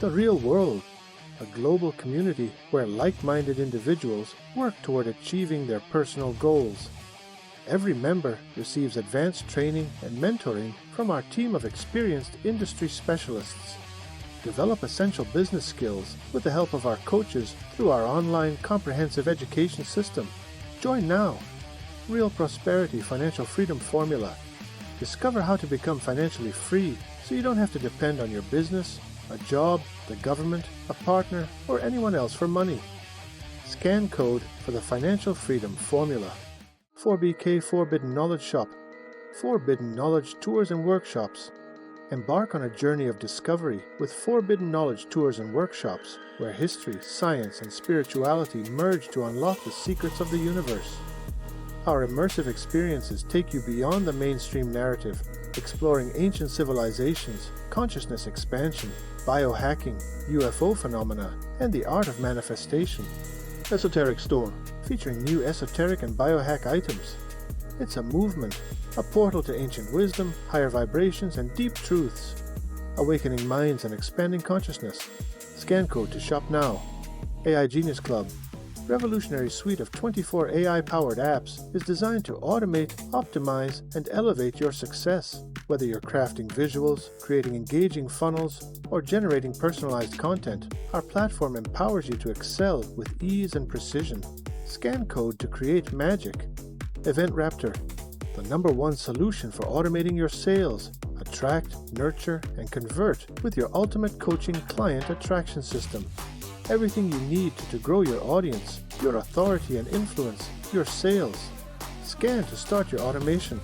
the real world, a global community where like-minded individuals work toward achieving their personal goals. Every member receives advanced training and mentoring from our team of experienced industry specialists. Develop essential business skills with the help of our coaches through our online comprehensive education system. Join now. Real Prosperity Financial Freedom Formula. Discover how to become financially free so you don't have to depend on your business, a job, the government, a partner, or anyone else for money. Scan code for the Financial Freedom Formula. 4BK Forbidden Knowledge Shop. Forbidden Knowledge Tours and Workshops. Embark on a journey of discovery with Forbidden Knowledge Tours and Workshops, where history, science, and spirituality merge to unlock the secrets of the universe. Our immersive experiences take you beyond the mainstream narrative, exploring ancient civilizations, consciousness expansion, biohacking, UFO phenomena, and the art of manifestation. Esoteric Store, featuring new esoteric and biohack items. It's a movement, a portal to ancient wisdom, higher vibrations, and deep truths. Awakening minds and expanding consciousness. Scan code to shop now. AI Genius Club. Revolutionary suite of 24 AI-powered apps is designed to automate, optimize, and elevate your success. Whether you're crafting visuals, creating engaging funnels, or generating personalized content, our platform empowers you to excel with ease and precision. Scan code to create magic. Event Raptor, the #1 solution for automating your sales. Attract, nurture, and convert with your ultimate coaching client attraction system. Everything you need to grow your audience, your authority and influence, your sales. Scan to start your automation.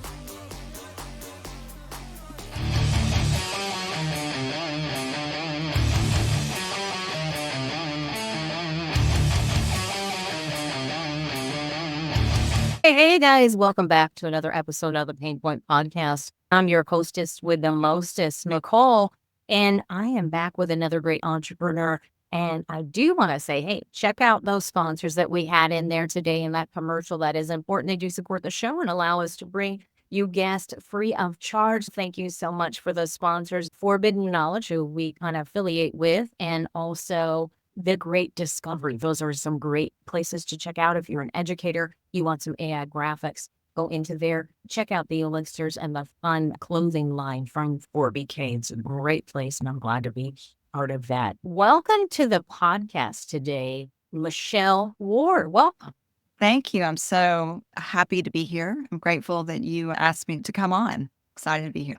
Hey guys, welcome back to another episode of the Pain Point Podcast. I'm your hostess with the mostest, Nicole, and I am back with another great entrepreneur. And I do want to say, hey, check out those sponsors that we had in there today in that commercial. That is important. They do support the show and allow us to bring you guests free of charge. Thank you so much for those sponsors. Forbidden Knowledge, who we kind of affiliate with, and also The Great Discovery. Those are some great places to check out if you're an educator, you want some AI graphics. Go into there, check out the elixirs and the fun clothing line from 4BK. It's a great place, and I'm glad to be part of that. Welcome to the podcast today, Michelle Ward. Welcome. Thank you. I'm so happy to be here. I'm grateful that you asked me to come on. Excited to be here.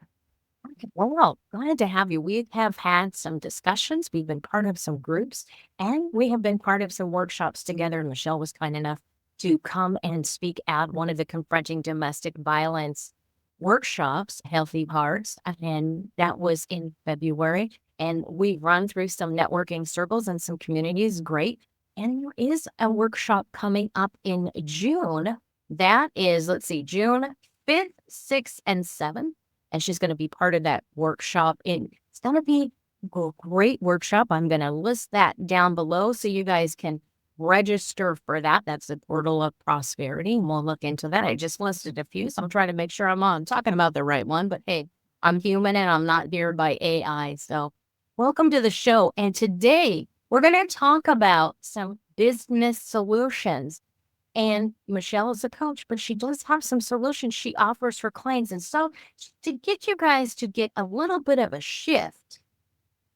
Well, glad to have you. We have had some discussions. We've been part of some groups, and we have been part of some workshops together. Michelle was kind enough to come and speak at one of the Confronting Domestic Violence workshops, Healthy Hearts, and that was in February. And we run through some networking circles and some communities. Great. And there is a workshop coming up in June. That is, June 5th, 6th, and 7th. And she's going to be part of that workshop. It's going to be a great workshop. I'm going to list that down below so you guys can register for that. That's the Portal of Prosperity. And we'll look into that. I just listed a few, so I'm trying to make sure I'm talking about the right one. But hey, I'm human and I'm not geared by AI. So welcome to the show. And today we're going to talk about some business solutions. And Michelle is a coach, but she does have some solutions she offers for clients. And so to get you guys to get a little bit of a shift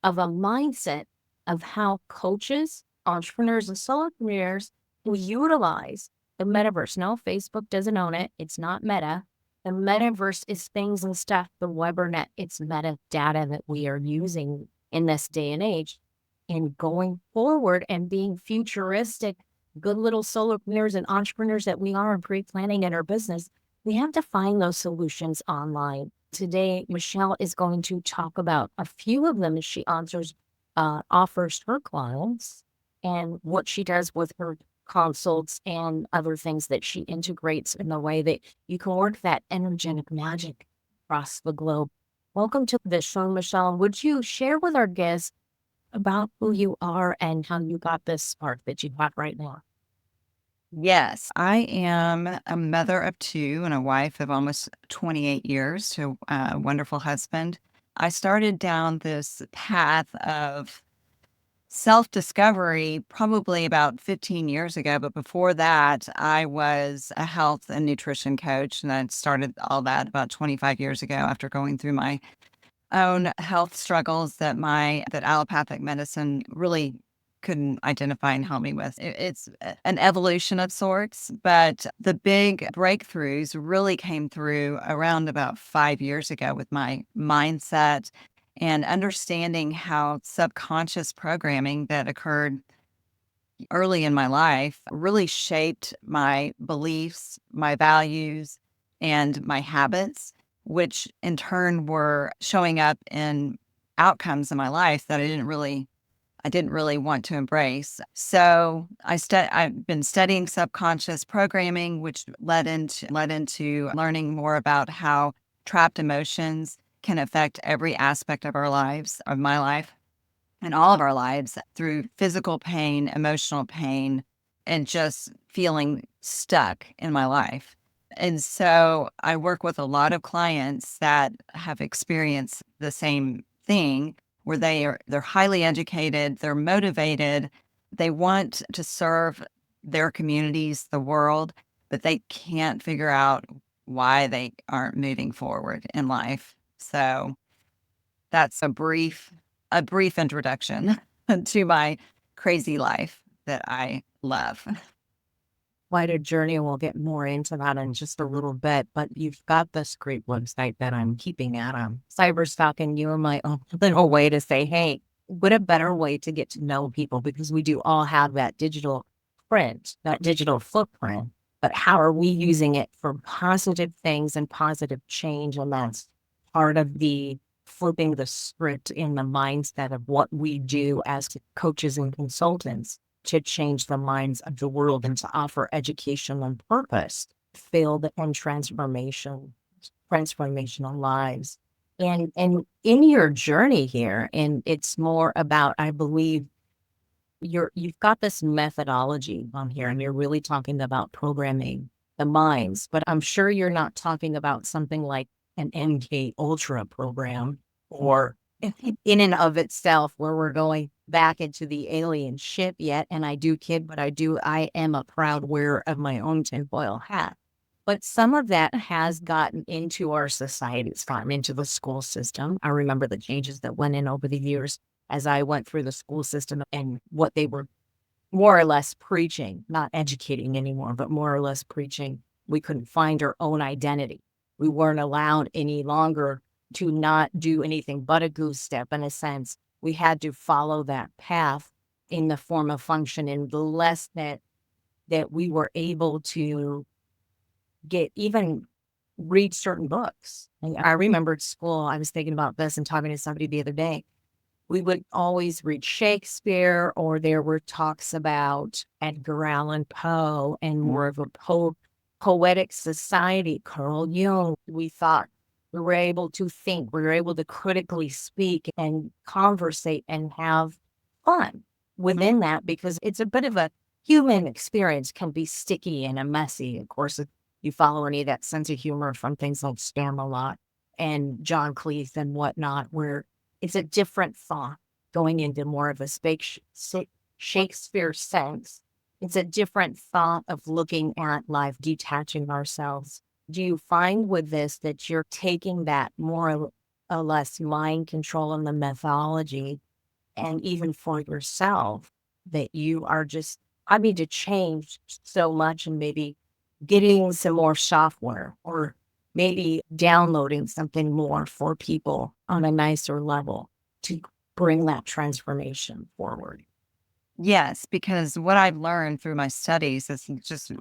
of a mindset of how coaches, entrepreneurs, and solopreneurs who utilize the metaverse. No, Facebook doesn't own it. It's not Meta. The metaverse is things and stuff, the Webernet. It's metadata that we are using in this day and age. And going forward and being futuristic, good little solopreneurs and entrepreneurs that we are in pre-planning in our business, we have to find those solutions online. Today, Michelle is going to talk about a few of them as she offers her clients and what she does with her consults and other things that she integrates in the way that you can work that energetic magic across the globe. Welcome to the show, Michelle. Would you share with our guests about who you are and how you got this spark that you have right now? Yes, I am a mother of two and a wife of almost 28 years to a wonderful husband. I started down this path of self-discovery probably about 15 years ago. But before that, I was a health and nutrition coach. And I started all that about 25 years ago after going through my own health struggles that allopathic medicine really couldn't identify and help me with. It's an evolution of sorts, but the big breakthroughs really came through around about 5 years ago with my mindset and understanding how subconscious programming that occurred early in my life really shaped my beliefs, my values, and my habits, which in turn were showing up in outcomes in my life that I didn't really want to embrace. So I've been studying subconscious programming, which led into learning more about how trapped emotions can affect every aspect of our lives, of my life, and all of our lives through physical pain, emotional pain, and just feeling stuck in my life. And so I work with a lot of clients that have experienced the same thing where they're highly educated, they're motivated, they want to serve their communities, the world, but they can't figure out why they aren't moving forward in life. So that's a brief introduction to my crazy life that I love. Quite a journey. We'll get more into that in just a little bit, but you've got this great website that I'm keeping at. Cyberstalking, you are my own little way to say, hey, what a better way to get to know people, because we do all have that digital print, that digital footprint, but how are we using it for positive things and positive change? And that's part of the flipping the script in the mindset of what we do as coaches and consultants to change the minds of the world and to offer education and purpose, filled and transformational lives. And in your journey here, and it's more about, I believe, you've got this methodology on here, and you're really talking about programming the minds, but I'm sure you're not talking about something like an MK Ultra program or in and of itself where we're going back into the alien ship yet. And I do kid, but I am a proud wearer of my own tinfoil hat. But some of that has gotten into our society. It's gotten into the school system. I remember the changes that went in over the years as I went through the school system and what they were more or less preaching, not educating anymore, but more or less preaching. We couldn't find our own identity. We weren't allowed any longer to not do anything but a goose step. In a sense, we had to follow that path in the form of function, and the less that we were able to get even read certain books. And I remember at school, I was thinking about this and talking to somebody the other day. We would always read Shakespeare, or there were talks about Edgar Allan Poe and more of a poetic society, Carl Jung. We thought we were able to think, we were able to critically speak and conversate and have fun within that, because it's a bit of a human experience, can be sticky and a messy. Of course, if you follow any of that sense of humor from things like Spamalot and John Cleese and whatnot, where it's a different thought going into more of a Shakespeare sense. It's a different thought of looking at life, detaching ourselves. Do you find with this that you're taking that more or less mind control in the methodology, and even for yourself, that you are just, I need to change so much, and maybe getting some more software, or maybe downloading something more for people on a nicer level to bring that transformation forward? Yes, because what I've learned through my studies is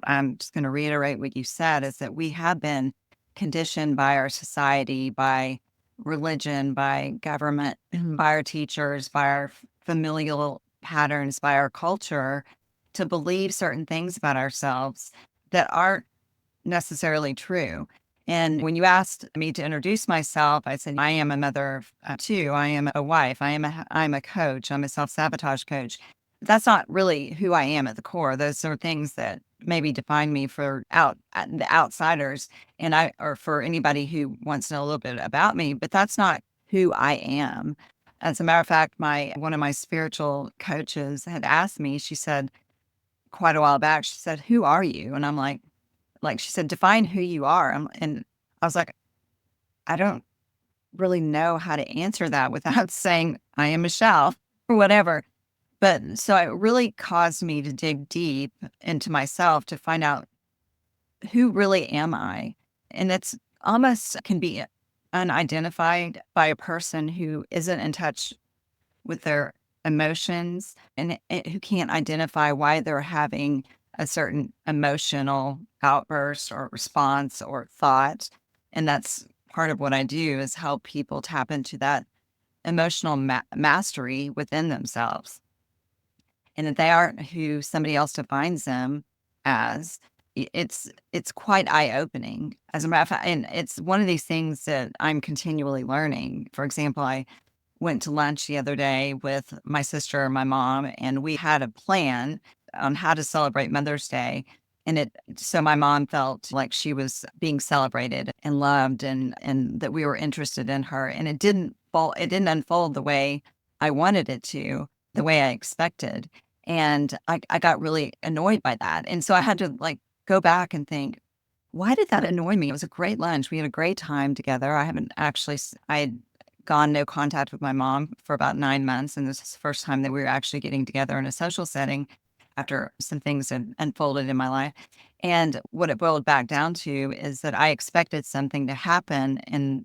I'm just going to reiterate what you said, is that we have been conditioned by our society, by religion, by government, by our teachers, by our familial patterns, by our culture to believe certain things about ourselves that aren't necessarily true. And when you asked me to introduce myself, I said, I am a mother of two. I am a wife. I'm a coach. I'm a self-sabotage coach. That's not really who I am at the core. Those are things that maybe define me for the outsiders, or for anybody who wants to know a little bit about me, but that's not who I am. As a matter of fact, one of my spiritual coaches had asked me, she said quite a while back, she said, "Who are you?" And I'm like she said, "Define who you are." And I was like, I don't really know how to answer that without saying I am Michelle or whatever. But so it really caused me to dig deep into myself to find out, who really am I? And it's almost can be unidentified by a person who isn't in touch with their emotions, and who can't identify why they're having a certain emotional outburst or response or thought. And that's part of what I do, is help people tap into that emotional mastery within themselves, and that they aren't who somebody else defines them as. It's quite eye-opening, as a matter of fact, and it's one of these things that I'm continually learning. For example, I went to lunch the other day with my sister and my mom, and we had a plan on how to celebrate Mother's Day. And so my mom felt like she was being celebrated and loved, and that we were interested in her. And it didn't unfold the way I wanted it to, the way I expected. And I got really annoyed by that. And so I had to go back and think, why did that annoy me? It was a great lunch. We had a great time together. I had gone no contact with my mom for about 9 months. And this is the first time that we were actually getting together in a social setting after some things had unfolded in my life. And what it boiled back down to is that I expected something to happen in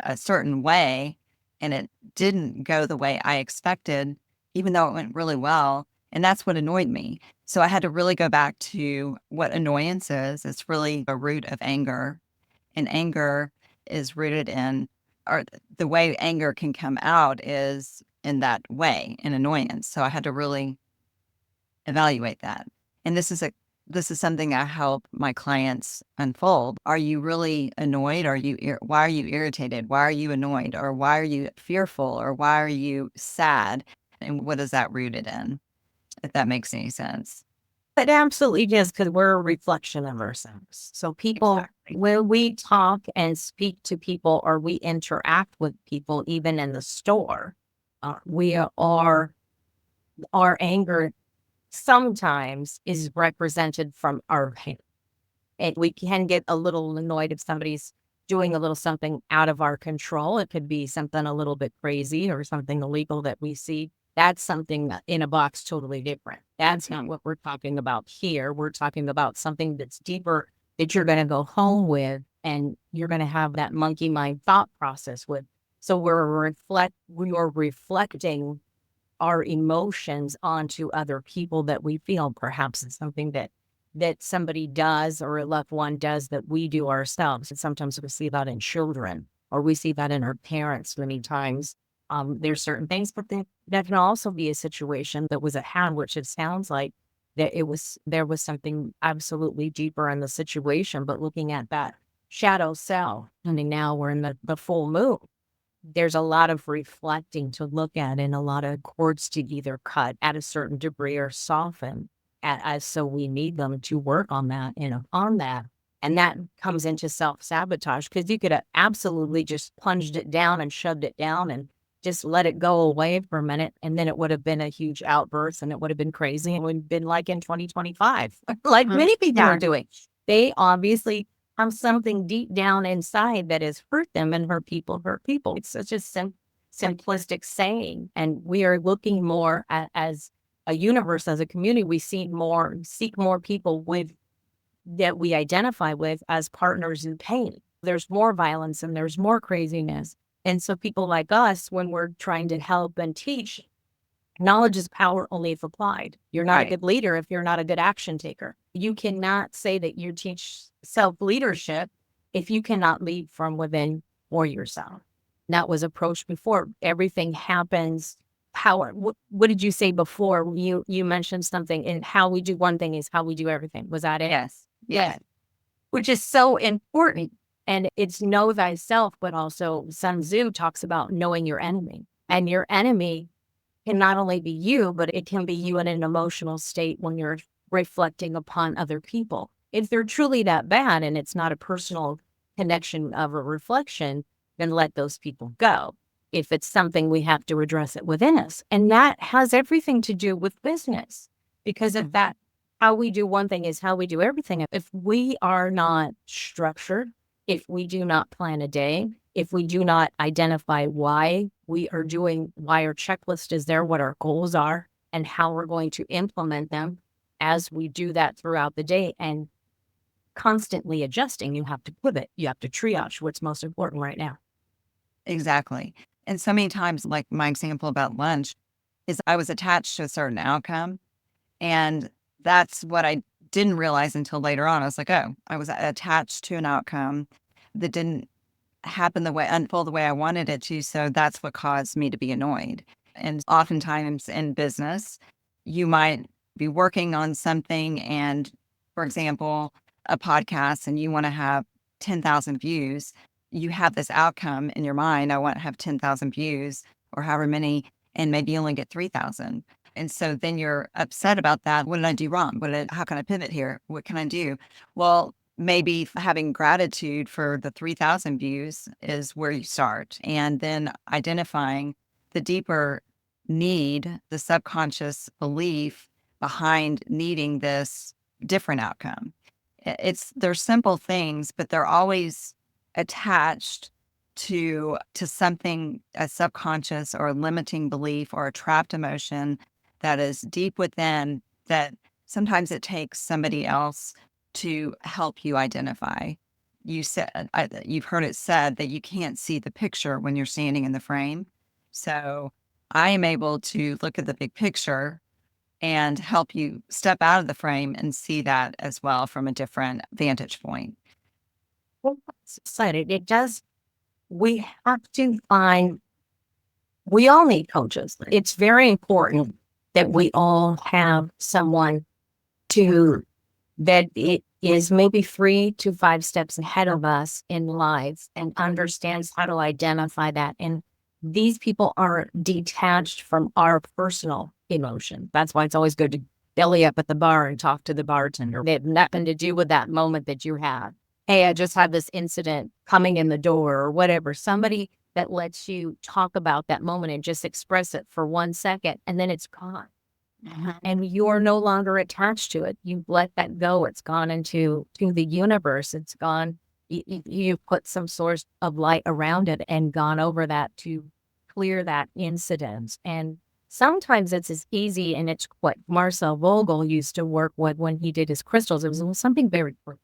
a certain way, and it didn't go the way I expected, even though it went really well. And that's what annoyed me. So I had to really go back to what annoyance is. It's really a root of anger. And anger is rooted in, or the way anger can come out is in that way, in annoyance. So I had to really evaluate that. And this is something I help my clients unfold. Are you really annoyed? Why are you irritated? Why are you annoyed? Or why are you fearful? Or why are you sad? And what is that rooted in? If that makes any sense. It absolutely does, because we're a reflection of ourselves. So people, Exactly. when we talk and speak to people, or we interact with people, even in the store, our anger sometimes is represented from our pain. And we can get a little annoyed if somebody's doing a little something out of our control. It could be something a little bit crazy or something illegal that we see. That's something in a box totally different. That's not what we're talking about here. We're talking about something that's deeper, that you're going to go home with, and you're going to have that monkey mind thought process with. So we are reflecting our emotions onto other people that we feel. Perhaps it's something that somebody does, or a loved one does, that we do ourselves. And sometimes we see that in children, or we see that in our parents many times. There's certain things, but that can also be a situation that was at hand, which it sounds like that there was something absolutely deeper in the situation. But looking at that shadow self, and now we're in the full moon, there's a lot of reflecting to look at, and a lot of cords to either cut at a certain degree or soften as so we need them to work on that and on that. And that comes into self-sabotage, because you could have absolutely just plunged it down and shoved it down and just let it go away for a minute. And then it would have been a huge outburst, and it would have been crazy, and would have been like in 2025, like many people are doing. They obviously have something deep down inside that has hurt them, and hurt people hurt people. It's such a simplistic saying. And we are looking more as a universe, as a community. We seek more people that we identify with as partners in pain. There's more violence and there's more craziness. And so people like us, when we're trying to help and teach, knowledge is power only if applied. You're not a good leader if you're not a good action taker. You cannot say that you teach self-leadership if you cannot lead from within for yourself. That was approached before. Everything happens power. What did you say before? You mentioned something, and how we do one thing is how we do everything. Was that it? Yes. Yeah. Which is so important. And it's know thyself, but also Sun Tzu talks about knowing your enemy. And your enemy can not only be you, but it can be you in an emotional state when you're reflecting upon other people. If they're truly that bad and it's not a personal connection of a reflection, then let those people go. If it's something, we have to address it within us. And that has everything to do with business, because if that, how we do one thing is how we do everything. If we are not structured, if we do not plan a day, if we do not identify why we are doing, why our checklist is there, what our goals are, and how we're going to implement them as we do that throughout the day, and constantly adjusting, you have to pivot, you have to triage what's most important right now. Exactly. And so many times, like my example about lunch, is I was attached to a certain outcome. And that's what I didn't realize until later on. I was like, oh, I was attached to an outcome that didn't unfold the way I wanted it to. So that's what caused me to be annoyed. And oftentimes in business, you might be working on something and, for example, a podcast, and you want to have 10,000 views. You have this outcome in your mind. I want to have 10,000 views or however many, and maybe you only get 3,000. And so then you're upset about that. What did I do wrong? How can I pivot here? What can I do? Well, maybe having gratitude for the 3,000 views is where you start. And then identifying the deeper need, the subconscious belief behind needing this different outcome. They're simple things, but they're always attached to something, a subconscious or a limiting belief or a trapped emotion that is deep within, that sometimes it takes somebody else to help you identify. You've heard it said that you can't see the picture when you're standing in the frame. So I am able to look at the big picture and help you step out of the frame and see that as well from a different vantage point. Well, that's exciting. It does. We have to find, we all need coaches. It's very important that we all have someone that it is maybe 3 to 5 steps ahead of us in life and understands how to identify that. And these people are detached from our personal emotion. That's why it's always good to belly up at the bar and talk to the bartender. They have nothing to do with that moment that you had. Hey, I just had this incident coming in the door or whatever. Somebody that lets you talk about that moment and just express it for 1 second, and then it's gone. And you're no longer attached to it. You've let that go. It's gone into the universe. It's gone. You put some source of light around it and gone over that to clear that incident. And sometimes it's as easy, and it's what Marcel Vogel used to work with when he did his crystals. It was something very quick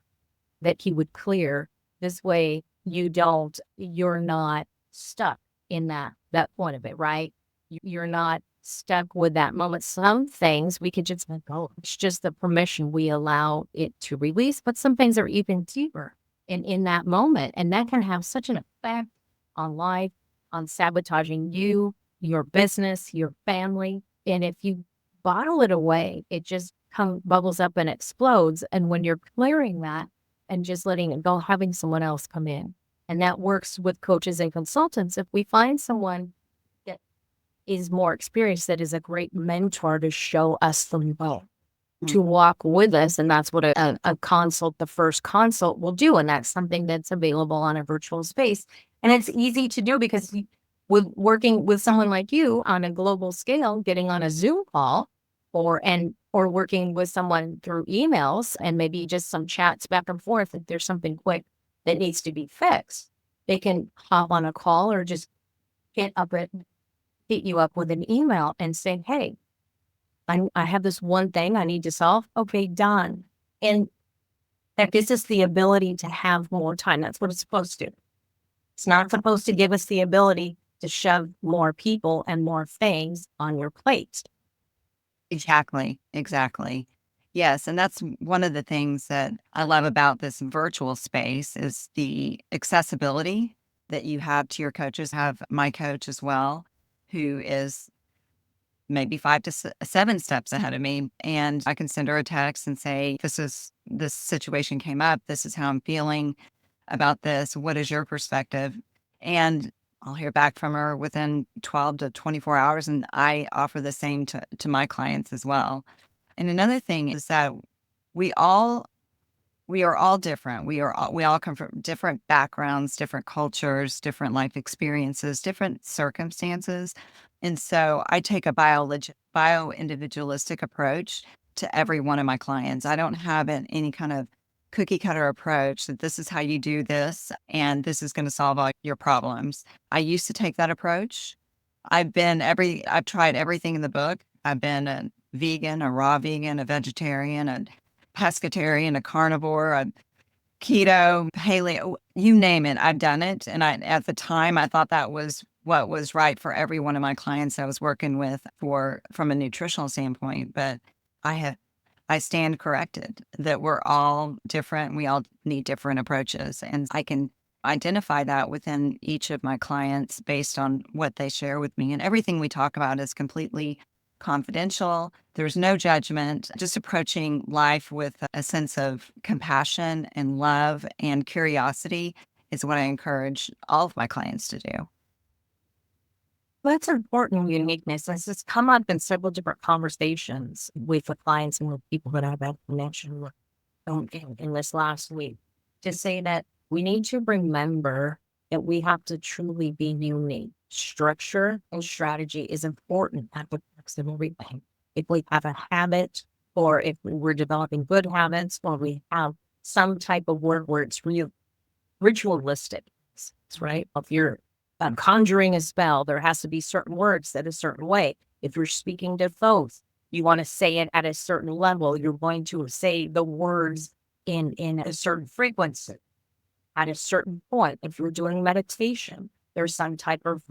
that he would clear. This way you're not stuck in that point of it, right? You're not stuck with that moment. Some things we could just let go. It's just the permission we allow it to release, but some things are even deeper in that moment. And that can have such an effect on life, on sabotaging you, your business, your family. And if you bottle it away, it just bubbles up and explodes. And when you're clearing that and just letting it go, having someone else come in. And that works with coaches and consultants. If we find someone that is more experienced, that is a great mentor to show us the way, to walk with us. And that's what a consult, the first consult, will do. And that's something that's available on a virtual space. And it's easy to do because with working with someone like you on a global scale, getting on a Zoom call or working with someone through emails and maybe just some chats back and forth, if there's something quick that needs to be fixed, they can hop on a call or just hit you up with an email and say, hey, I have this one thing I need to solve. Okay, done. And that gives us the ability to have more time. That's what it's supposed to do. It's not supposed to give us the ability to shove more people and more things on your plate. Exactly. Yes. And that's one of the things that I love about this virtual space is the accessibility that you have to your coaches. I have my coach as well, who is maybe 5 to 7 steps ahead of me. And I can send her a text and say, this situation came up. This is how I'm feeling about this. What is your perspective? And I'll hear back from her within 12 to 24 hours. And I offer the same to my clients as well. And another thing is that we all we are all different. We all come from different backgrounds, different cultures, different life experiences, different circumstances. And so I take a bio individualistic approach to every one of my clients. I don't have any kind of cookie cutter approach that this is how you do this and this is going to solve all your problems. I used to take that approach. I've tried everything in the book. I've been a vegan, a raw vegan, a vegetarian, a pescatarian, a carnivore, a keto, paleo, you name it. I've done it. And at the time, I thought that was what was right for every one of my clients I was working with from a nutritional standpoint. But I have, I stand corrected that we're all different. We all need different approaches. And I can identify that within each of my clients based on what they share with me. And everything we talk about is completely confidential. There's no judgment, just approaching life with a sense of compassion and love and curiosity is what I encourage all of my clients to do. That's important uniqueness. This has come up in several different conversations with the clients and with people that I've had connection with in this last week to say that we need to remember that we have to truly be unique. Structure and strategy is important at the crux of everything. If we have a habit, or if we're developing good habits, or we have some type of work where it's ritualistic, right? If you're conjuring a spell, there has to be certain words said a certain way. If you're speaking to folks, you want to say it at a certain level. You're going to say the words in a certain frequency at a certain point. If you're doing meditation, there's some type of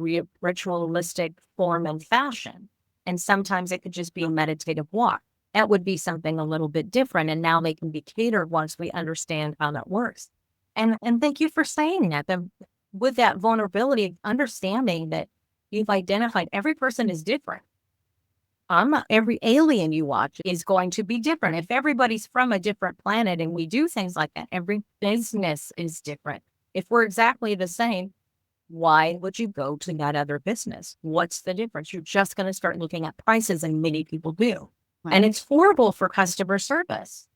ritualistic form and fashion. And sometimes it could just be a meditative walk. That would be something a little bit different. And now they can be catered once we understand how that works. And thank you for saying that. With that vulnerability, understanding that you've identified every person is different. Every alien you watch is going to be different. If everybody's from a different planet and we do things like that, every business is different. If we're exactly the same, why would you go to that other business? What's the difference? You're just going to start looking at prices, and many people do. Right. And it's horrible for customer service.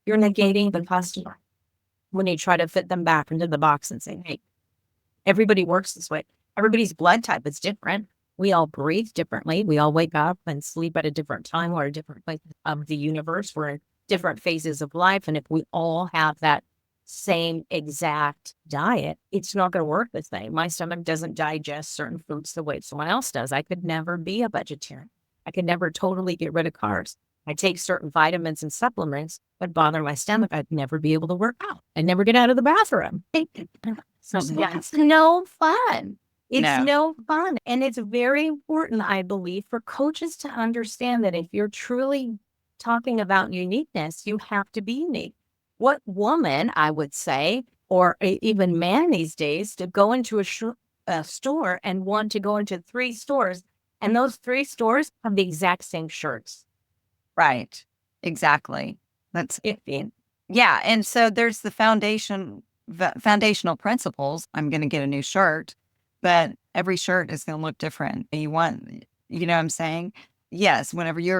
You're negating the customer when you try to fit them back into the box and say, hey, everybody works this way. Everybody's blood type is different. We all breathe differently. We all wake up and sleep at a different time or a different place of the universe. We're in different phases of life. And if we all have that same exact diet, it's not going to work the same. My stomach doesn't digest certain foods the way someone else does. I could never be a vegetarian. I could never totally get rid of carbs. I take certain vitamins and supplements that bother my stomach. I'd never be able to work out. I'd never get out of the bathroom. So it's no fun. It's no fun. And it's very important, I believe, for coaches to understand that if you're truly talking about uniqueness, you have to be unique. What woman, I would say, or even man these days, to go into a store and want to go into 3 stores, and those 3 stores have the exact same shirts. Right. Exactly. That's it. Yeah. And so there's the foundational principles. I'm going to get a new shirt, but every shirt is going to look different. You know what I'm saying? Yes. Whenever you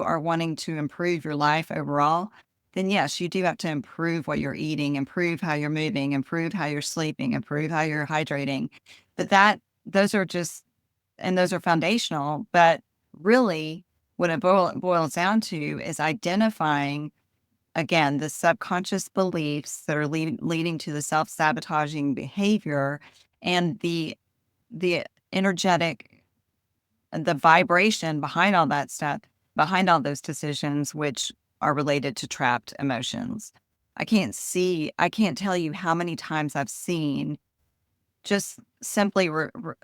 are wanting to improve your life overall, then yes, you do have to improve what you're eating, improve how you're moving, improve how you're sleeping, improve how you're hydrating. But those are foundational. But really, what it boils down to is identifying, again, the subconscious beliefs that are leading to the self-sabotaging behavior and the energetic, the vibration behind all that stuff, behind all those decisions, which are related to trapped emotions. I can't tell you how many times I've seen just simply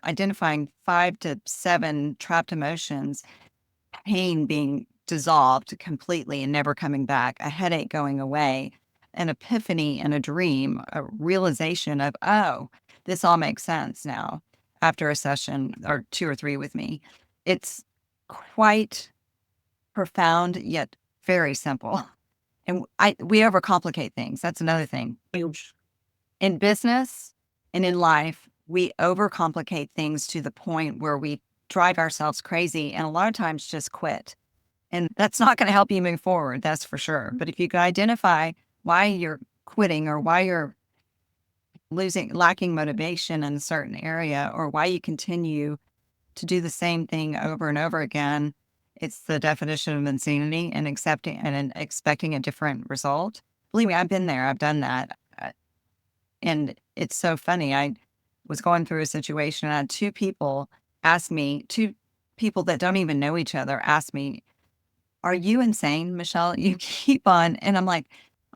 identifying 5 to 7 trapped emotions, pain being dissolved completely and never coming back, a headache going away, an epiphany and a dream, a realization of, oh, this all makes sense now after a session or 2 or 3 with me. It's quite profound, yet very simple. And we overcomplicate things. That's another thing. In business and in life, we overcomplicate things to the point where we drive ourselves crazy and a lot of times just quit. And that's not going to help you move forward, that's for sure. But if you can identify why you're quitting or why you're lacking motivation in a certain area, or why you continue to do the same thing over and over again, it's the definition of insanity and expecting a different result. Believe me, I've been there. I've done that. And it's so funny. I was going through a situation and I had two people that don't even know each other ask me, "Are you insane, Michelle? You keep on." And I'm like,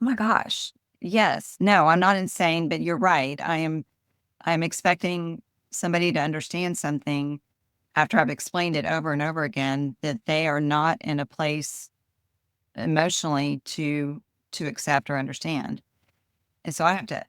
"Oh my gosh. Yes. No, I'm not insane, but you're right. I'm expecting somebody to understand something after I've explained it over and over again that they are not in a place emotionally to accept or understand." And so I have to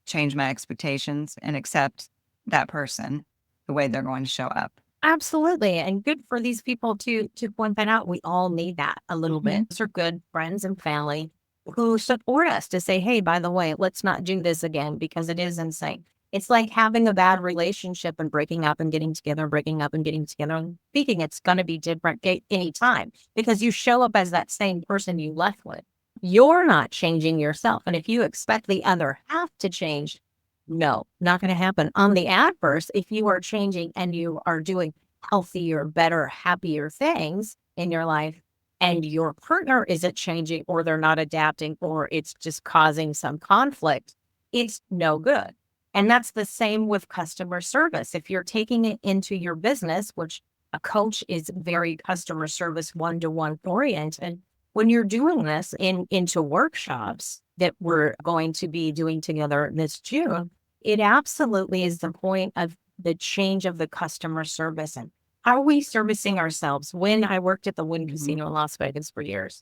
change my expectations and accept that person the way they're going to show up. Absolutely. And good for these people to point that out. We all need that a little bit. Those are good friends and family who support us to say, hey, by the way, let's not do this again because it is insane. It's like having a bad relationship and breaking up and getting together, breaking up and getting together and speaking. It's going to be different anytime because you show up as that same person you left with. You're not changing yourself. And if you expect the other half to change, no, not going to happen. On the adverse, if you are changing and you are doing healthier, better, happier things in your life, and your partner isn't changing or they're not adapting or it's just causing some conflict, it's no good. And that's the same with customer service. If you're taking it into your business, which a coach is very customer service one-to-one oriented, when you're doing this into workshops that we're going to be doing together this June, it absolutely is the point of the change of the customer service and how are we servicing ourselves. When I worked at the Wynn Casino in Las Vegas for years,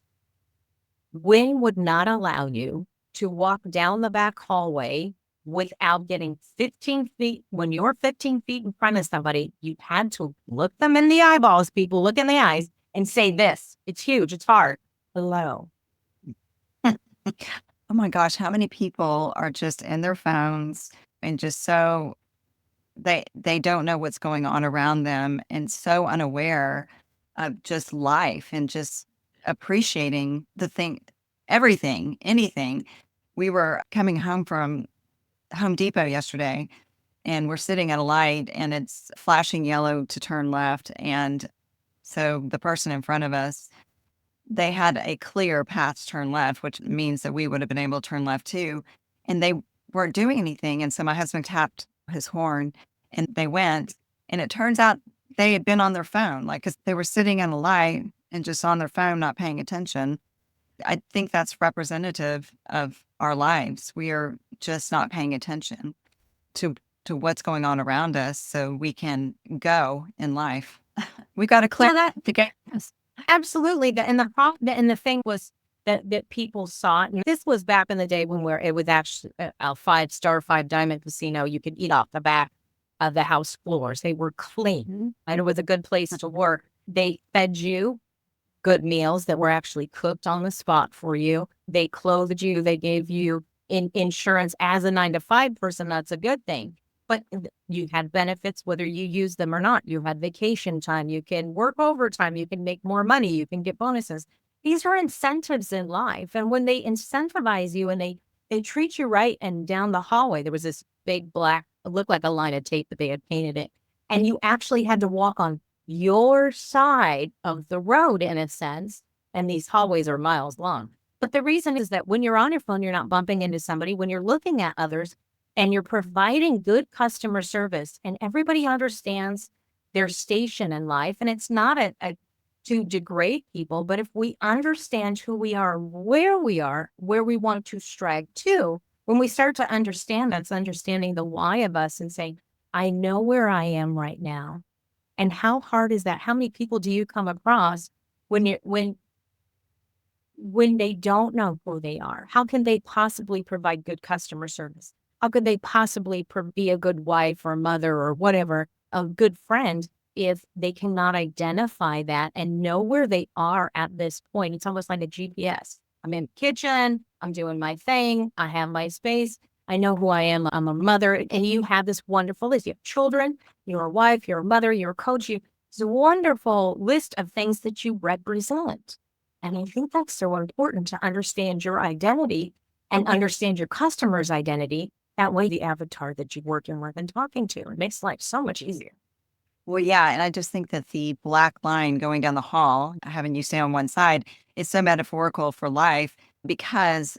Wynn would not allow you to walk down the back hallway without getting 15 feet. When you're 15 feet in front of somebody, you had to look them in the eyeballs, people look in the eyes and say this. It's huge. It's hard. Hello. Oh my gosh, how many people are just in their phones and just so they don't know what's going on around them and so unaware of just life and just appreciating everything, anything. We were coming home from Home Depot yesterday and we're sitting at a light and it's flashing yellow to turn left. And so the person in front of us, they had a clear path to turn left, which means that we would have been able to turn left too. And they weren't doing anything. And so my husband tapped his horn and they went. And it turns out they had been on their phone, like, because they were sitting in a light and just on their phone, not paying attention. I think that's representative of our lives. We are just not paying attention to what's going on around us so we can go in life. We got to clear that to get us. Absolutely. And the thing was that people saw it. And this was back in the day when it was actually a 5-star, 5-diamond casino. You could eat off the back of the house floors. They were clean and it was a good place to work. They fed you good meals that were actually cooked on the spot for you. They clothed you. They gave you insurance as a 9-to-5 person. That's a good thing. But you had benefits whether you use them or not. You had vacation time. You can work overtime. You can make more money. You can get bonuses. These are incentives in life. And when they incentivize you and they treat you right, and down the hallway, there was this big black, it looked like a line of tape that they had painted it. And you actually had to walk on your side of the road in a sense. And these hallways are miles long. But the reason is that when you're on your phone, you're not bumping into somebody. When you're looking at others, and you're providing good customer service and everybody understands their station in life. And it's not to degrade people, but if we understand who we are, where we want to strive to, when we start to understand that's understanding the why of us and saying, I know where I am right now. And how hard is that? How many people do you come across when they don't know who they are? How can they possibly provide good customer service? How could they possibly be a good wife or mother or whatever, a good friend, if they cannot identify that and know where they are at this point? It's almost like a GPS. I'm in the kitchen. I'm doing my thing. I have my space. I know who I am. I'm a mother. And you have this wonderful list. You have children. You're a wife. You're a mother. You're a coach. It's a wonderful list of things that you represent. And I think that's so important to understand your identity and understand your customer's identity. That way, the avatar that you're working with and talking to, it makes life so much easier. Well, yeah. And I just think that the black line going down the hall, having you stay on one side, is so metaphorical for life because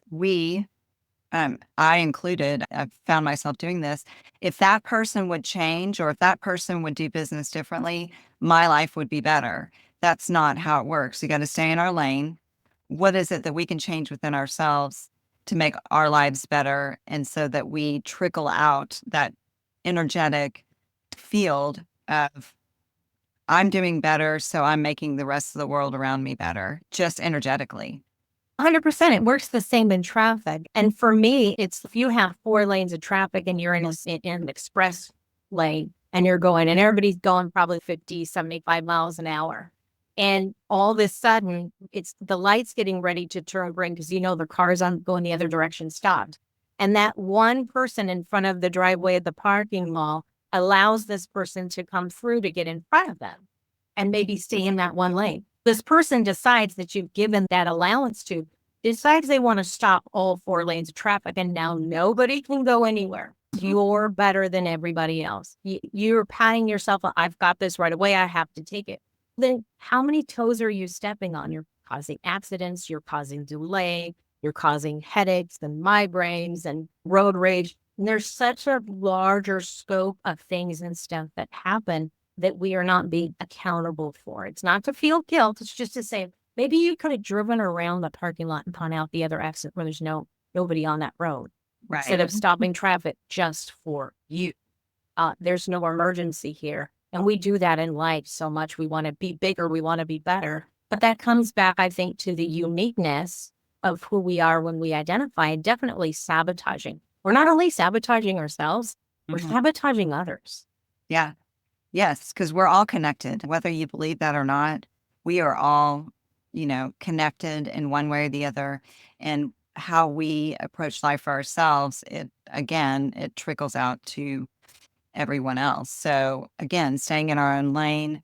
I included, I've found myself doing this. If that person would change or if that person would do business differently, my life would be better. That's not how it works. You got to stay in our lane. What is it that we can change within ourselves to make our lives better? And so that we trickle out that energetic field of I'm doing better, so I'm making the rest of the world around me better, just energetically. 100%. It works the same in traffic. And for me, it's if you have 4 lanes of traffic and you're in an express lane and you're going, and everybody's going probably 50, 75 miles an hour. And all of a sudden, it's the lights getting ready to turn green because the cars on going the other direction stopped. And that one person in front of the driveway of the parking lot allows this person to come through to get in front of them and maybe stay in that one lane. This person decides that you've given that allowance to, decides they want to stop all 4 lanes of traffic, and now nobody can go anywhere. You're better than everybody else. You're patting yourself, I've got this right away, I have to take it. Then how many toes are you stepping on? You're causing accidents, you're causing delay, you're causing headaches and migraines and road rage. And there's such a larger scope of things and stuff that happen that we are not being accountable for. It's not to feel guilt. It's just to say, maybe you could have driven around the parking lot and gone out the other exit where there's nobody on that road. Right. Instead of stopping traffic just for you. There's no emergency here. And we do that in life so much. We want to be bigger. We want to be better. But that comes back, I think, to the uniqueness of who we are when we identify, and definitely sabotaging. We're not only sabotaging ourselves, we're sabotaging others. Yeah. Yes, because we're all connected, whether you believe that or not. We are all, connected in one way or the other. And how we approach life for ourselves, it trickles out to everyone else. So again, staying in our own lane,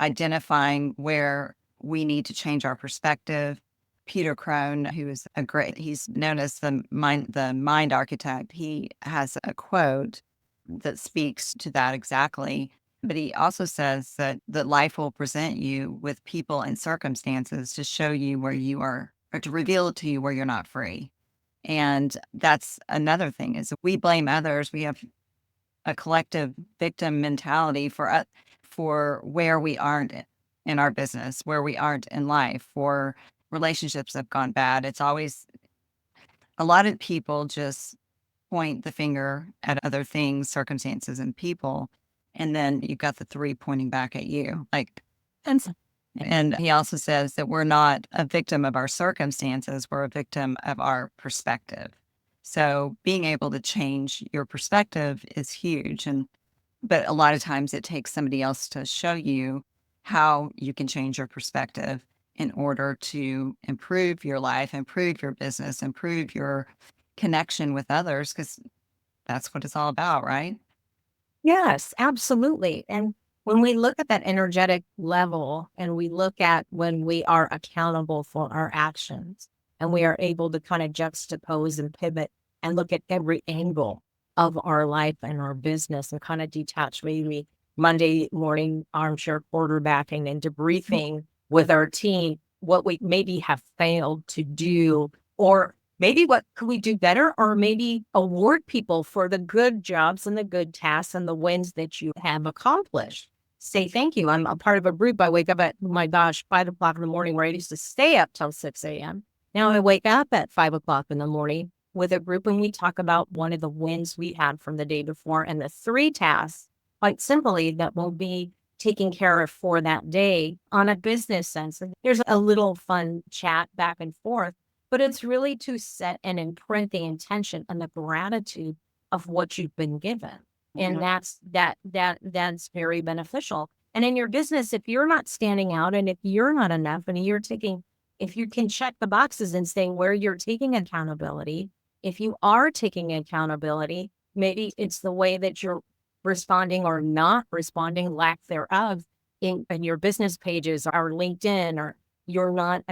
identifying where we need to change our perspective. Peter Crone, he's known as the mind architect. He has a quote that speaks to that exactly. But he also says that life will present you with people and circumstances to show you where you are, or to reveal to you where you're not free. And that's another thing is we blame others. We have a collective victim mentality for where we aren't in our business, where we aren't in life, for relationships that have gone bad. It's always a lot of people just point the finger at other things, circumstances, and people. And then you've got the 3 pointing back at you. And he also says that we're not a victim of our circumstances, we're a victim of our perspective. So being able to change your perspective is huge. But a lot of times it takes somebody else to show you how you can change your perspective in order to improve your life, improve your business, improve your connection with others, because that's what it's all about, right? Yes, absolutely. And when we look at that energetic level and we look at when we are accountable for our actions and we are able to kind of juxtapose and pivot and look at every angle of our life and our business and kind of detach, maybe Monday morning armchair quarterbacking and debriefing with our team what we maybe have failed to do, or maybe what could we do better, or maybe award people for the good jobs and the good tasks and the wins that you have accomplished. Say thank you. I'm a part of a group. I wake up at, oh my gosh, 5 o'clock in the morning, where I used to stay up till 6 a.m. Now I wake up at 5 o'clock in the morning with a group and we talk about one of the wins we had from the day before and the 3 tasks, quite simply, that will be taken care of for that day on a business sense. And there's a little fun chat back and forth, but it's really to set and imprint the intention and the gratitude of what you've been given. And that's very beneficial. And in your business, if you're not standing out and if you're not enough and if you can check the boxes and say where you're taking accountability, if you are taking accountability, maybe it's the way that you're responding or not responding, lack thereof, in your business pages or LinkedIn, or you're not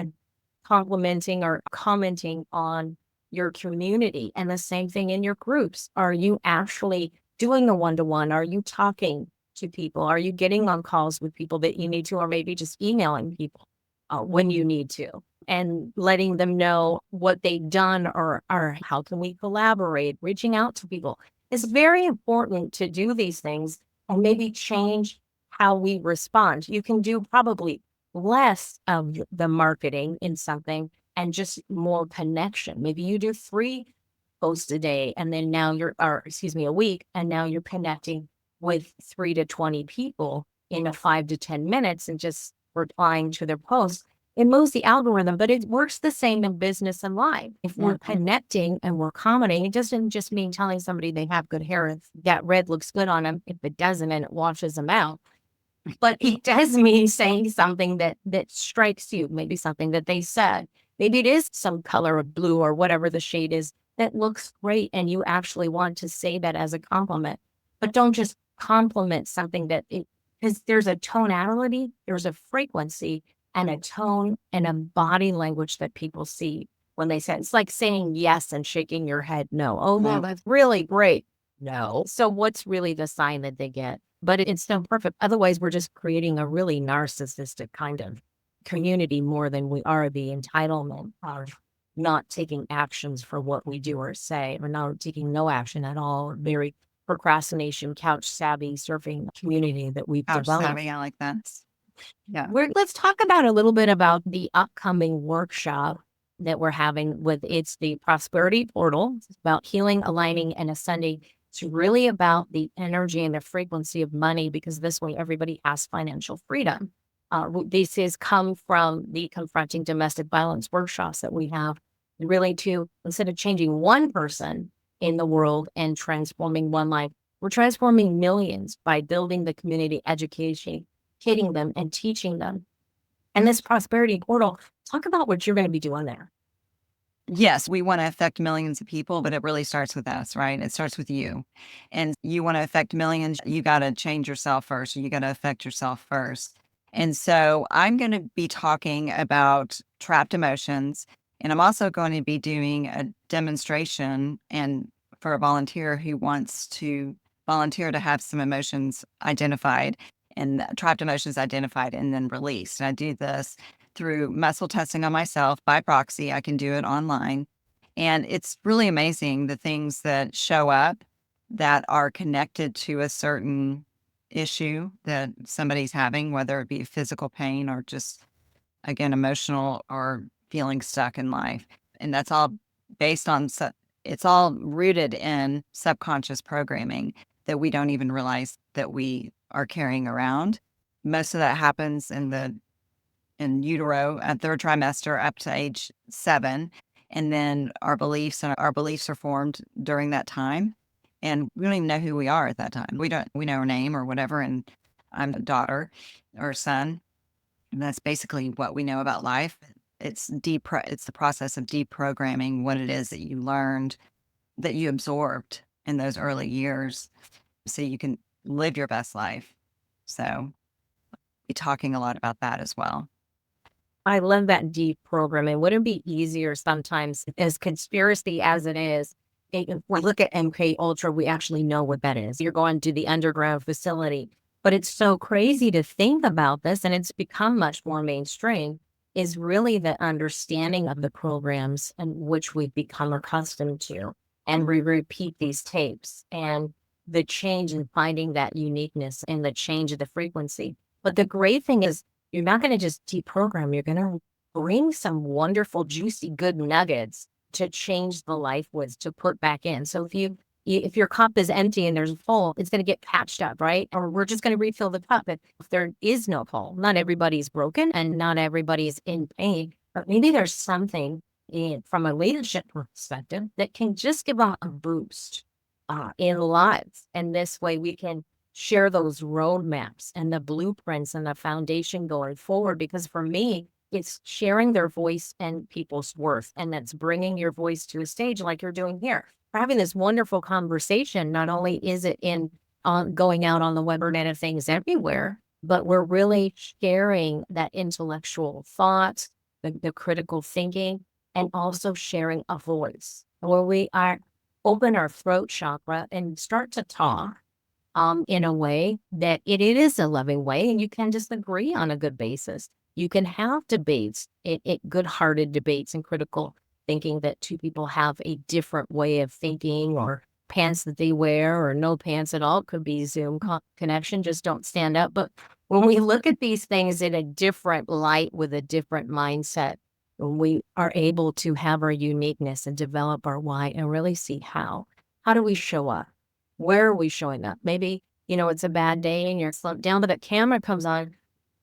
complimenting or commenting on your community. And the same thing in your groups. Are you actually doing a one-to-one? Are you talking to people? Are you getting on calls with people that you need to, or maybe just emailing people when you need to, and letting them know what they've done, or how can we collaborate, reaching out to people. It's very important to do these things and maybe change how we respond. You can do probably less of the marketing in something and just more connection. Maybe you do 3 posts a day, and then now a week, and now you're connecting with 3 to 20 people in a 5 to 10 minutes and just replying to their posts. It moves the algorithm, but it works the same in business and life. If we're connecting and we're commenting, it doesn't just mean telling somebody they have good hair. If that red looks good on them, if it doesn't, and it washes them out. But it does mean saying something that strikes you, maybe something that they said. Maybe it is some color of blue or whatever the shade is that looks great, and you actually want to say that as a compliment. But don't just compliment something because there's a tonality, there's a frequency, and a tone and a body language that people see when they say it. It's like saying yes and shaking your head no. Oh, no, that's really great. No. So what's really the sign that they get? But it's so perfect. Otherwise, we're just creating a really narcissistic kind of community more than we are the entitlement of not taking actions for what we do or say, or not taking no action at all. Very procrastination, couch savvy, surfing community that we've developed. Savvy, I like that. Yeah. Let's talk about a little bit about the upcoming workshop that we're having it's the Prosperity Portal. It's about healing, aligning, and ascending. It's really about the energy and the frequency of money, because this way everybody has financial freedom. This has come from the Confronting Domestic Violence workshops that we have, really to, instead of changing one person in the world and transforming one life, we're transforming millions by building the community education, hitting them and teaching them. And this Prosperity Portal, talk about what you're going to be doing there. Yes, we want to affect millions of people, but it really starts with us, right? It starts with you. And you want to affect millions, you got to change yourself first. You got to affect yourself first. And so I'm going to be talking about trapped emotions. And I'm also going to be doing a demonstration and for a volunteer who wants to volunteer to have some emotions identified and trapped emotions identified and then released. And I do this through muscle testing on myself by proxy. I can do it online. And it's really amazing the things that show up that are connected to a certain issue that somebody's having, whether it be physical pain or just, again, emotional or feeling stuck in life. And that's all based on, it's all rooted in subconscious programming that we don't even realize that we are carrying around. Most of that happens in utero at 3rd trimester up to age 7. And then our beliefs are formed during that time. And we don't even know who we are at that time. We know our name or whatever. And I'm a daughter or son. And that's basically what we know about life. It's the process of deprogramming what it is that you learned, that you absorbed in those early years, so you can live your best life. So I'll be talking a lot about that as well. I love that deprogramming. Wouldn't it be easier sometimes, as conspiracy as it is, if we look at MK Ultra, we actually know what that is. You're going to the underground facility. But it's so crazy to think about this, and it's become much more mainstream, is really the understanding of the programs in which we've become accustomed to. And we repeat these tapes, and the change in finding that uniqueness and the change of the frequency. But the great thing is, you're not going to just deprogram. You're going to bring some wonderful, juicy, good nuggets to change the life with, to put back in. So if your cup is empty and there's a hole, it's going to get patched up, right? Or we're just going to refill the cup. If there is no hole, not everybody's broken and not everybody's in pain, but maybe there's something from a leadership perspective that can just give a boost in lives. And this way we can share those roadmaps and the blueprints and the foundation going forward. Because for me, it's sharing their voice and people's worth. And that's bringing your voice to a stage like you're doing here. We're having this wonderful conversation. Not only is it going out on the web or net of things everywhere, but we're really sharing that intellectual thought, the critical thinking, and also sharing a voice where we are open our throat chakra and start to talk in a way that it is a loving way, and you can just agree on a good basis. You can have debates, good-hearted debates and critical thinking that two people have a different way of thinking, or pants that they wear, or no pants at all. Could be Zoom connection, just don't stand up. But when we look at these things in a different light with a different mindset, we are able to have our uniqueness and develop our why and really see how. How do we show up? Where are we showing up? Maybe, it's a bad day and you're slumped down, but the camera comes on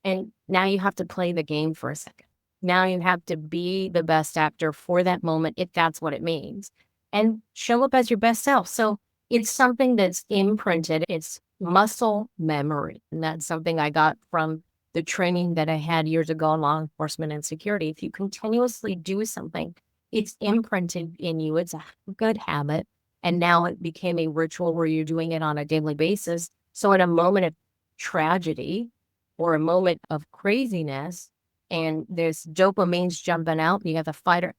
and now you have to play the game for a second. Now you have to be the best actor for that moment, if that's what it means, and show up as your best self. So it's something that's imprinted. It's muscle memory. And that's something I got from the training that I had years ago in law enforcement and security. If you continuously do something, it's imprinted in you. It's a good habit. And now it became a ritual where you're doing it on a daily basis. So at a moment of tragedy or a moment of craziness, and there's dopamine's jumping out, you have the fight or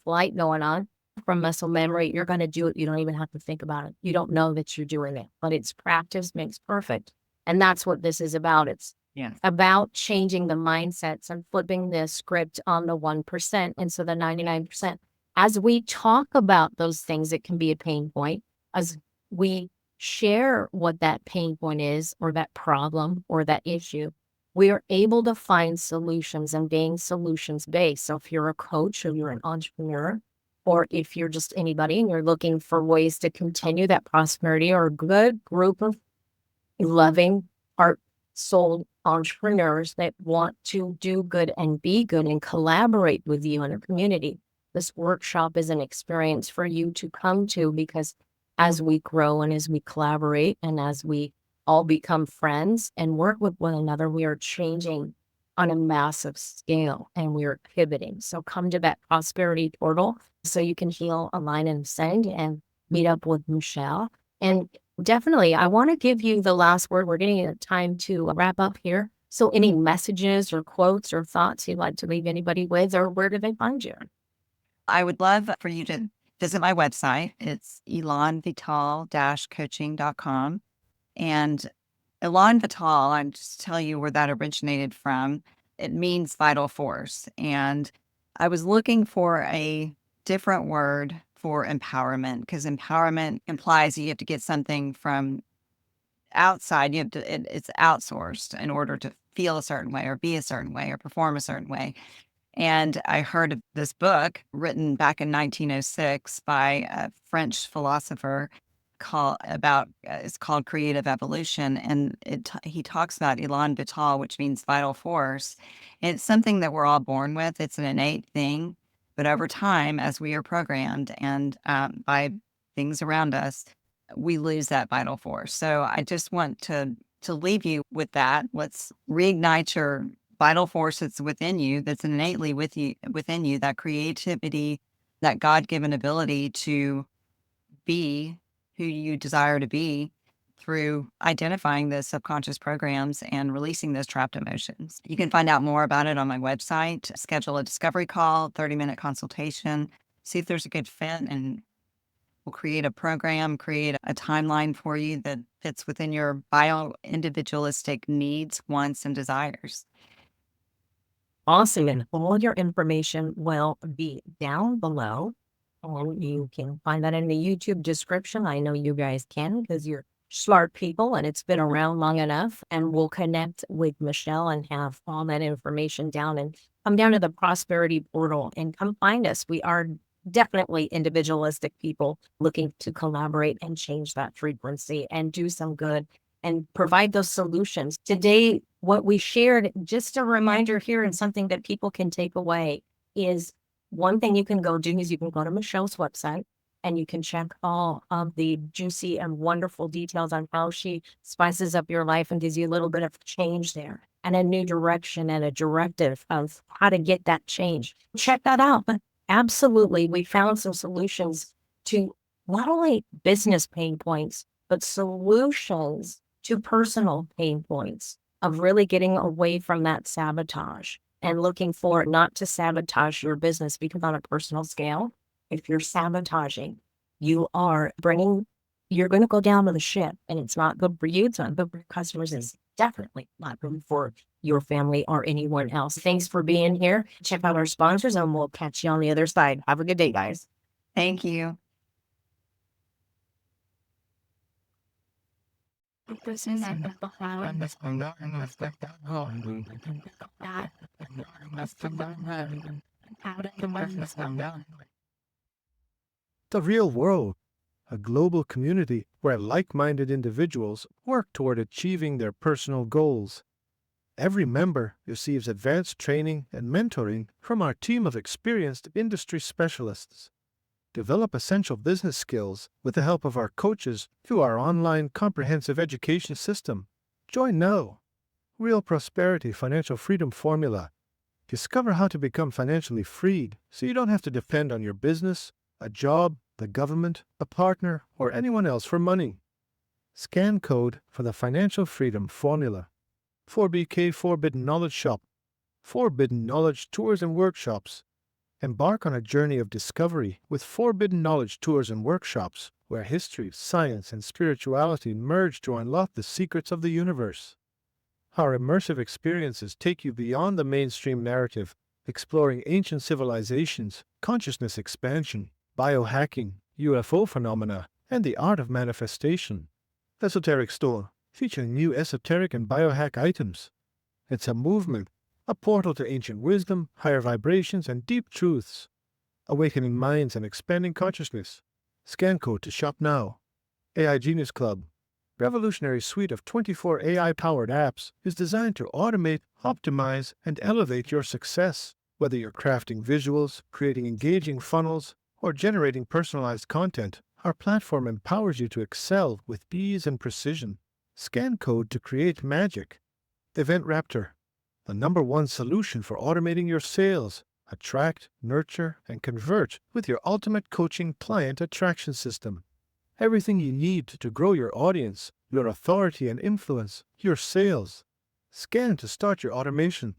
flight going on from muscle memory, you're going to do it. You don't even have to think about it. You don't know that you're doing it, but it's practice makes perfect. And that's what this is about. It's about changing the mindsets and flipping the script on the 1% and so the 99%. As we talk about those things, it can be a pain point. As we share what that pain point is, or that problem, or that issue, we are able to find solutions and being solutions based. So if you're a coach or you're an entrepreneur, or if you're just anybody and you're looking for ways to continue that prosperity, or a good group of loving, heart-souled entrepreneurs that want to do good and be good and collaborate with you in a community, this workshop is an experience for you to come to, because as we grow and as we collaborate and as we all become friends and work with one another, we are changing on a massive scale and we are pivoting. So come to that prosperity portal so you can heal, align, and ascend and meet up with Michelle. And definitely, I want to give you the last word. We're getting time to wrap up here. So any messages or quotes or thoughts you'd like to leave anybody with, or where do they find you? I would love for you to visit my website. It's elanvital-coaching.com. And Elan Vital, I'll just tell you where that originated from. It means vital force. And I was looking for a different word for empowerment, because empowerment implies you have to get something from outside. It's outsourced in order to feel a certain way or be a certain way or perform a certain way. And I heard of this book written back in 1906 by a French philosopher it's called Creative Evolution. And he talks about Elan Vital, which means vital force. And it's something that we're all born with. It's an innate thing. But over time, as we are programmed and by things around us, we lose that vital force. So I just want to leave you with that. Let's reignite your vital force that's within you, that's innately within you, that creativity, that God-given ability to be who you desire to be through identifying the subconscious programs and releasing those trapped emotions. You can find out more about it on my website, schedule a discovery call, 30-minute consultation, see if there's a good fit, and we'll create a program, create a timeline for you that fits within your bio-individualistic needs, wants, and desires. Awesome. And all your information will be down below. You can find that in the YouTube description. I know you guys can, because you're smart people and it's been around long enough. And we'll connect with Michelle and have all that information down, and come down to the prosperity portal and come find us. We are definitely individualistic people looking to collaborate and change that frequency and do some good and provide those solutions. Today, what we shared, just a reminder here, and something that people can take away, is one thing you can go do is you can go to Michelle's website and you can check all of the juicy and wonderful details on how she spices up your life and gives you a little bit of change there and a new direction and a directive of how to get that change. Check that out. But absolutely, we found some solutions to not only business pain points, but solutions to personal pain points. of really getting away from that sabotage and looking for not to sabotage your business, because on a personal scale, if you're sabotaging, you are bringing, you're going to go down with the ship, and it's not good for you. It's not good for your customers. It's definitely not good for your family or anyone else. Thanks for being here. Check out our sponsors, and we'll catch you on the other side. Have a good day, guys. Thank you. The real world, a global community where like-minded individuals work toward achieving their personal goals. Every member receives advanced training and mentoring from our team of experienced industry specialists. Develop essential business skills with the help of our coaches through our online comprehensive education system. Join now. Real Prosperity Financial Freedom Formula. Discover how to become financially freed so you don't have to depend on your business, a job, the government, a partner, or anyone else for money. Scan code for the Financial Freedom Formula. 4BK Forbidden Knowledge Shop. Forbidden Knowledge Tours and Workshops. Embark on a journey of discovery with Forbidden Knowledge Tours and Workshops, where history, science, and spirituality merge to unlock the secrets of the universe. Our immersive experiences take you beyond the mainstream narrative, exploring ancient civilizations, consciousness expansion, biohacking, UFO phenomena, and the art of manifestation. Esoteric Store, featuring new esoteric and biohack items. It's a movement, a portal to ancient wisdom, higher vibrations, and deep truths. Awakening minds and expanding consciousness. Scan code to shop now. AI Genius Club. Revolutionary suite of 24 AI-powered apps is designed to automate, optimize, and elevate your success. Whether you're crafting visuals, creating engaging funnels, or generating personalized content, our platform empowers you to excel with ease and precision. Scan code to create magic. Event Raptor, the #1 solution for automating your sales. Attract, nurture, and convert with your ultimate coaching client attraction system. Everything you need to grow your audience, your authority and influence, your sales. Scan to start your automation.